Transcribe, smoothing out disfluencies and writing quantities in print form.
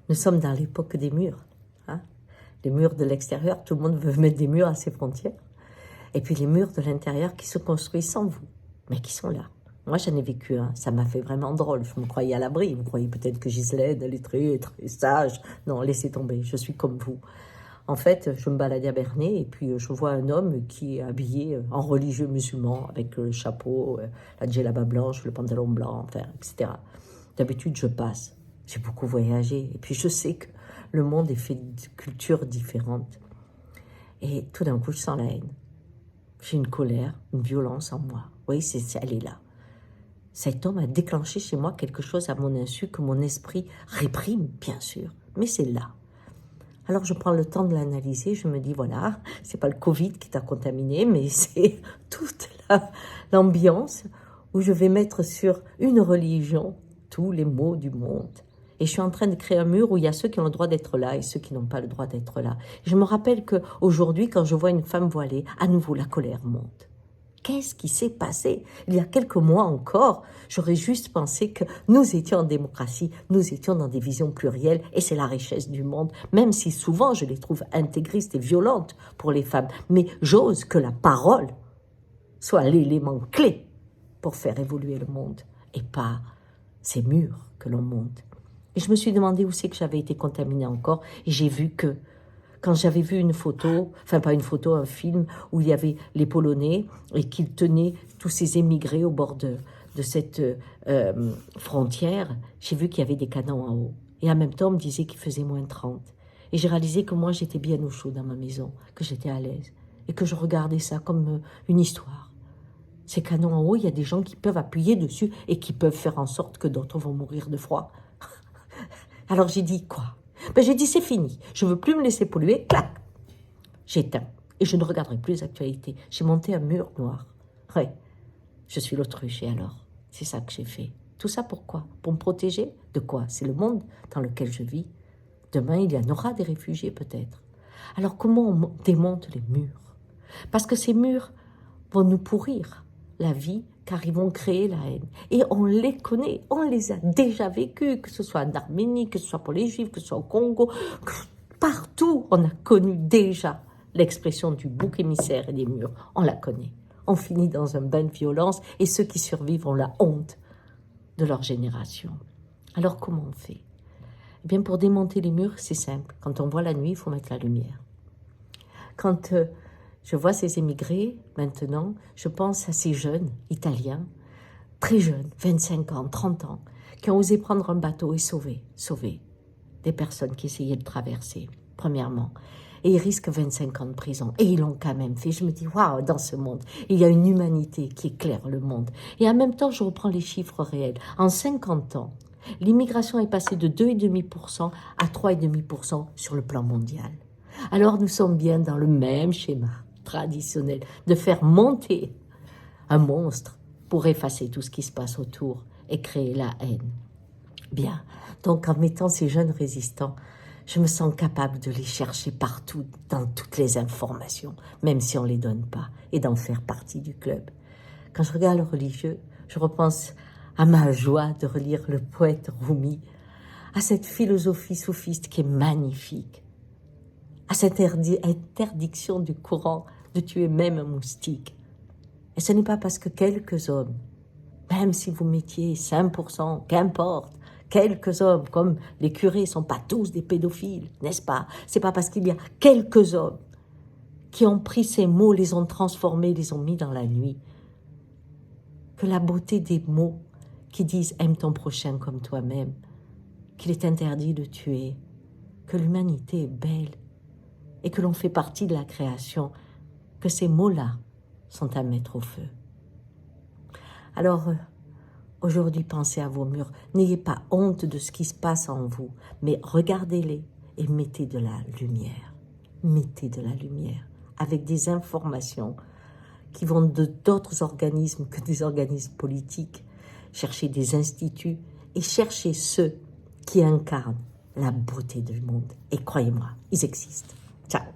Nous sommes dans l'époque des murs. Hein. Les murs de l'extérieur, tout le monde veut mettre des murs à ses frontières. Et puis les murs de l'intérieur qui se construisent sans vous, mais qui sont là. Moi, j'en ai vécu un. Ça m'a fait vraiment drôle. Je me croyais à l'abri. Vous croyez peut-être que Ghislaine, elle est très, très sage. Non, laissez tomber. Je suis comme vous. En fait, je me baladais à Bernay et puis je vois un homme qui est habillé en religieux musulman avec le chapeau, la djellaba blanche, le pantalon blanc, enfin, etc. D'habitude, je passe. J'ai beaucoup voyagé et puis je sais que le monde est fait de cultures différentes. Et tout d'un coup, je sens la haine. J'ai une colère, une violence en moi. Oui, elle est là. Cet homme a déclenché chez moi quelque chose à mon insu que mon esprit réprime, bien sûr, mais c'est là. Alors je prends le temps de l'analyser, je me dis voilà, c'est pas le Covid qui t'a contaminé, mais c'est toute l'ambiance où je vais mettre sur une religion tous les maux du monde. Et je suis en train de créer un mur où il y a ceux qui ont le droit d'être là et ceux qui n'ont pas le droit d'être là. Je me rappelle qu'aujourd'hui, quand je vois une femme voilée, à nouveau la colère monte. Qu'est-ce qui s'est passé? Il y a quelques mois encore, j'aurais juste pensé que nous étions en démocratie, nous étions dans des visions plurielles et c'est la richesse du monde, même si souvent je les trouve intégristes et violentes pour les femmes. Mais j'ose que la parole soit l'élément clé pour faire évoluer le monde et pas ces murs que l'on monte. Et je me suis demandé où c'est que j'avais été contaminée encore et j'ai vu que quand j'avais vu une photo, enfin pas une photo, un film, où il y avait les Polonais et qu'ils tenaient tous ces émigrés au bord de cette frontière, j'ai vu qu'il y avait des canons en haut. Et en même temps, on me disait qu'il faisait moins 30. Et j'ai réalisé que moi, j'étais bien au chaud dans ma maison, que j'étais à l'aise, et que je regardais ça comme une histoire. Ces canons en haut, il y a des gens qui peuvent appuyer dessus et qui peuvent faire en sorte que d'autres vont mourir de froid. Alors j'ai dit quoi? J'ai dit c'est fini, je ne veux plus me laisser polluer, clac, j'éteins. Et je ne regarderai plus les actualités. J'ai monté un mur noir. Ouais, je suis l'autruche et alors, c'est ça que j'ai fait. Tout ça pourquoi? Pour me protéger de quoi? C'est le monde dans lequel je vis. Demain, il y en aura des réfugiés peut-être. Alors comment on démonte les murs? Parce que ces murs vont nous pourrir la vie, car ils vont créer la haine. Et on les connaît, on les a déjà vécus, que ce soit en Arménie, que ce soit pour les Juifs, que ce soit au Congo, partout, on a connu déjà l'expression du bouc émissaire et des murs. On la connaît. On finit dans un bain de violence et ceux qui survivent ont la honte de leur génération. Alors comment on fait? Eh bien, pour démonter les murs, c'est simple. Quand on voit la nuit, il faut mettre la lumière. Quand je vois ces émigrés, maintenant, je pense à ces jeunes Italiens, très jeunes, 25 ans, 30 ans, qui ont osé prendre un bateau et sauver des personnes qui essayaient de traverser, premièrement. Et ils risquent 25 ans de prison. Et ils l'ont quand même fait. Je me dis, waouh, dans ce monde, il y a une humanité qui éclaire le monde. Et en même temps, je reprends les chiffres réels. En 50 ans, l'immigration est passée de 2,5% à 3,5% sur le plan mondial. Alors nous sommes bien dans le même schéma traditionnel de faire monter un monstre pour effacer tout ce qui se passe autour et créer la haine. Bien, donc en mettant ces jeunes résistants, je me sens capable de les chercher partout, dans toutes les informations, même si on ne les donne pas, et d'en faire partie du club. Quand je regarde le religieux, je repense à ma joie de relire le poète Rumi, à cette philosophie soufiste qui est magnifique, à cette interdiction du Coran de tuer même un moustique. Et ce n'est pas parce que quelques hommes, même si vous mettiez 5%, qu'importe, quelques hommes, comme les curés, ne sont pas tous des pédophiles, n'est-ce pas? C'est pas parce qu'il y a quelques hommes qui ont pris ces mots, les ont transformés, les ont mis dans la nuit, que la beauté des mots qui disent « aime ton prochain comme toi-même », qu'il est interdit de tuer, que l'humanité est belle et que l'on fait partie de la création, que ces mots-là sont à mettre au feu. Alors, aujourd'hui, pensez à vos murs. N'ayez pas honte de ce qui se passe en vous, mais regardez-les et mettez de la lumière. Mettez de la lumière avec des informations qui vont de d'autres organismes que des organismes politiques. Cherchez des instituts et cherchez ceux qui incarnent la beauté du monde. Et croyez-moi, ils existent. Ciao.